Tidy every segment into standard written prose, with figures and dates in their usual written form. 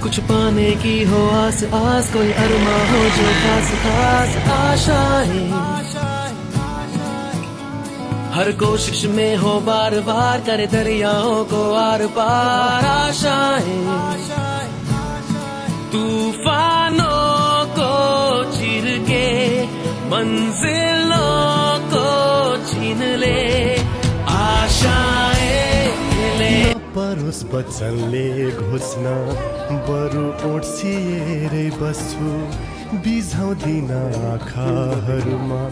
कुछ पाने की हो आस आस, कोई अरमा हो जो खास खास आशाएं, हर कोशिश में हो बार बार, करे दरियाओं को आर पार आशाएं, तूफानों को चीर के मंजिलों को छीन ले आशाएं ले। परोस बच्चनले घोषणा बरु ओड्सिएरै बस्छु, बिझाउँदिन आँखाहरूमा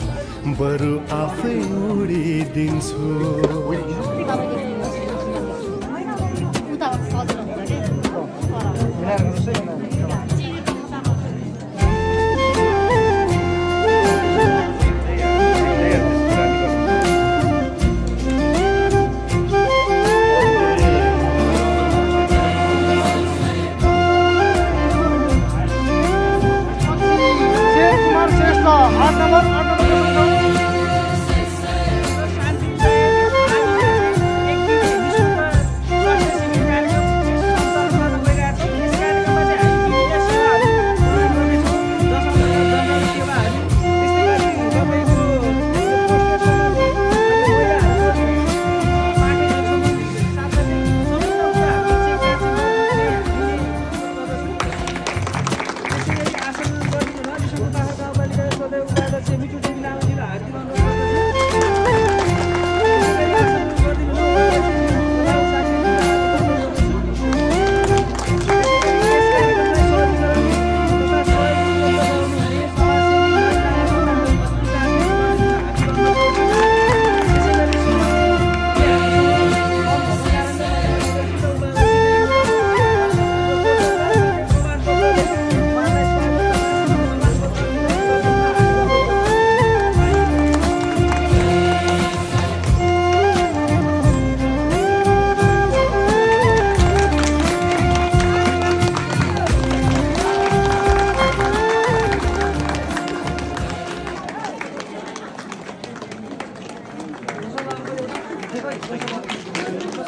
बरु आफै उडिदिन्छु।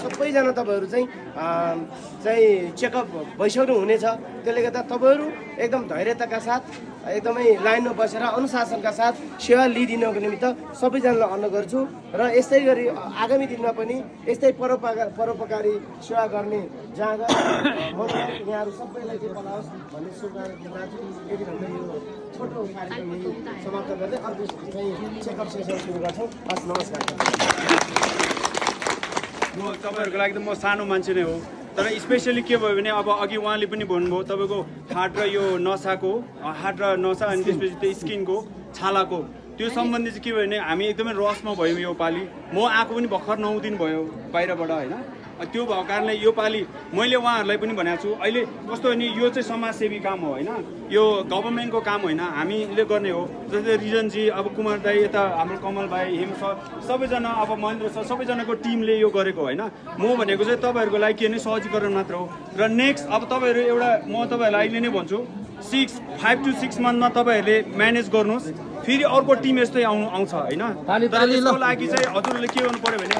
सबैजना तपाईहरु चाहिँ चेकअप भइसक्नु हुनेछ। त्यसले गर्दा तपाईहरु एकदम धैर्यताका साथ एकदमै लाइनमा बसेर अनुशासनका साथ सेवा लिइदिनको निमित्त सबैजनालाई अनुरोध गर्छु र यस्तै गरी आगामी दिनमा पनि यस्तै परोपकारी सेवा गर्ने जहाँ यहाँहरु सबैलाई के पलाओस् भन्ने शुभकामना दिन चाहन्छु। यति भन्दै यो छोटो कार्यक्रम समाप्त गर्दै अर्को चाहिँ चेकअप सेसन सुरु गर्छौँ। हस्, नमस्कार। म तपाईहरुको लागि त म सानो मान्छे नै हो, तर स्पेशली के भयो भने अब अघि उहाँले पनि भन्नुभयो तपाईको हार्ट र यो नसाको हार्ट र नसा अनि त्यसपछि त्यो स्किनको छालाको त्यो सम्बन्धी चाहिँ के भयो भने हामी एकदमै रसमा भयौँ यो पालि। म आएको पनि भर्खर 9 दिन भयो बाहिरबाट हैन। त्यो भएको कारणले यो पालि मैले उहाँहरूलाई पनि भनेको छु, अहिले कस्तो भने यो चाहिँ समाजसेवी काम हो हैन, यो गभर्नमेन्टको काम होइन, हामीले गर्ने हो। जस्तै रिजनजी, अब कुमार दाई, यता हाम्रो कमल भाइ, हिम सर, सबैजना, अब महेन्द्र सर, सबैजनाको टिमले यो गरेको होइन। म भनेको चाहिँ तपाईँहरूको लागि के नै सहजीकरण मात्र हो। र नेक्स्ट अब तपाईँहरू एउटा म तपाईँहरूलाई अहिले नै भन्छु 5 to 6 मन्थमा तपाईँहरूले म्यानेज गर्नुहोस्, फेरि अर्को टिम यस्तै आउँछ होइन। तर यसको लागि चाहिँ हजुरहरूले के गर्नु पर्यो भने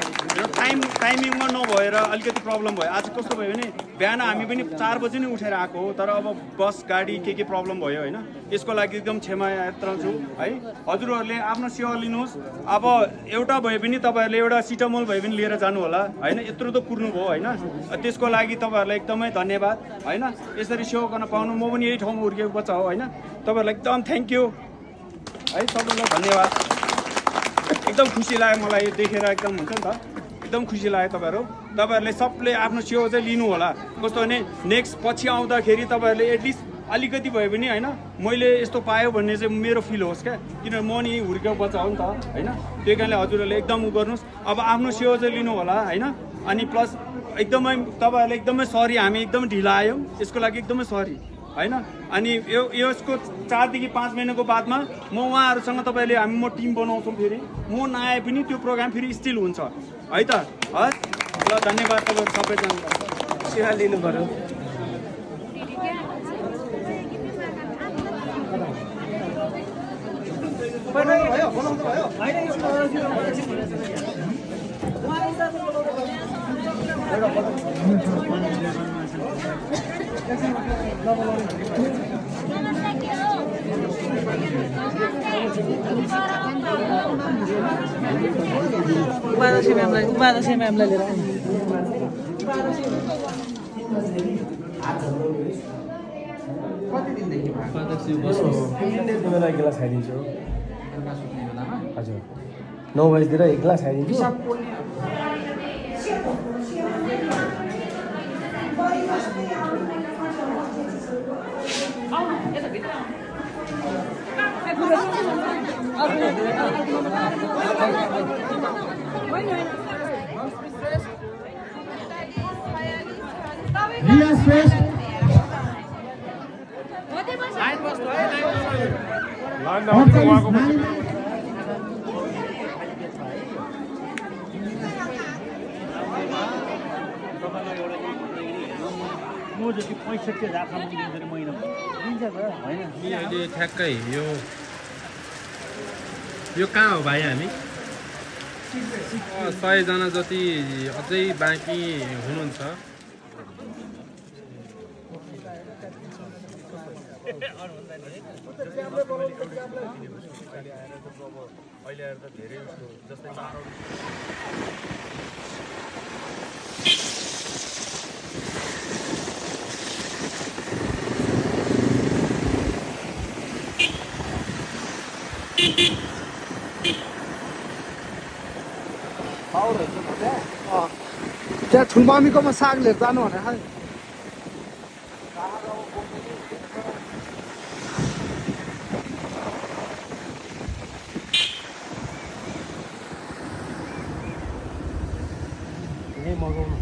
टाइमिङमा नभएर अलिकति प्रब्लम भयो। आज कस्तो भयो भने बिहान हामी पनि 4 बजी नै उठेर आएको हो, तर अब बस गाडी के प्रब्लम भयो होइन। यसको लागि एकदम क्षमा यात्रा छु है। हजुरहरूले आफ्नो सेवा लिनुहोस्। अब एउटा भयो भने तपाईँहरूले एउटा सिटामोल भयो भने लिएर जानु होला होइन। यत्रो त कुर्नु भयो होइन, त्यसको लागि तपाईँहरूलाई एकदमै धन्यवाद होइन। यसरी सेवा गर्न पाउनु, म पनि यही ठाउँमा हुर्केको बच्चा हो होइन। तपाईँहरूलाई एकदम थ्याङ्क यू है, सबैलाई धन्यवाद। एकदम खुसी लाग्यो मलाई देखेर, एकदम हुन्छ नि त, एकदम खुसी लाग्यो। तपाईँहरूले सबले आफ्नो सेवा चाहिँ लिनु होला। कस्तो भने नेक्स्ट पछि आउँदाखेरि तपाईँहरूले एटलिस्ट अलिकति भयो भने होइन मैले यस्तो पायो भन्ने चाहिँ मेरो फिल होस् क्या, किनभने म नि हुर्केको बच्चा हो नि त होइन। त्यही कारणले हजुरहरूले एकदम गर्नुहोस्, अब आफ्नो सेवा चाहिँ लिनु होला होइन। अनि प्लस एकदमै तपाईँहरूले एकदमै सरी, हामी एकदमै ढिला आयौँ, यसको लागि एकदमै सरी होइन। अनि यसको 4 देखि 5 महिनाको बादमा म उहाँहरूसँग तपाईँले म टिम बनाउँछौँ, फेरि म नआए पनि त्यो प्रोग्राम फेरि स्टिल हुन्छ है त। हस् ल, धन्यवाद तपाईँहरू सबैजना सेवा लिनु पर्यो। भयो उपाध्यक्ष म्यामलाई लिएर आउनु। तिमीलाई एक गिलास खाइदिन्छु हजुर 9 बजीतिर एक गिलास खाइदिन्छु म जति 65,000 खानु दिन्छ महिना दिन्छ त होइन अहिले ठ्याक्कै यो कहाँ हो भाइ हामी 100 जना जति अझै बाँकी हुनुहुन्छ अहिले आएर त धेरै जस्तै त्यहाँ ठुलमामीकोमा साग लिएर जानु भनेर यही मगाउनु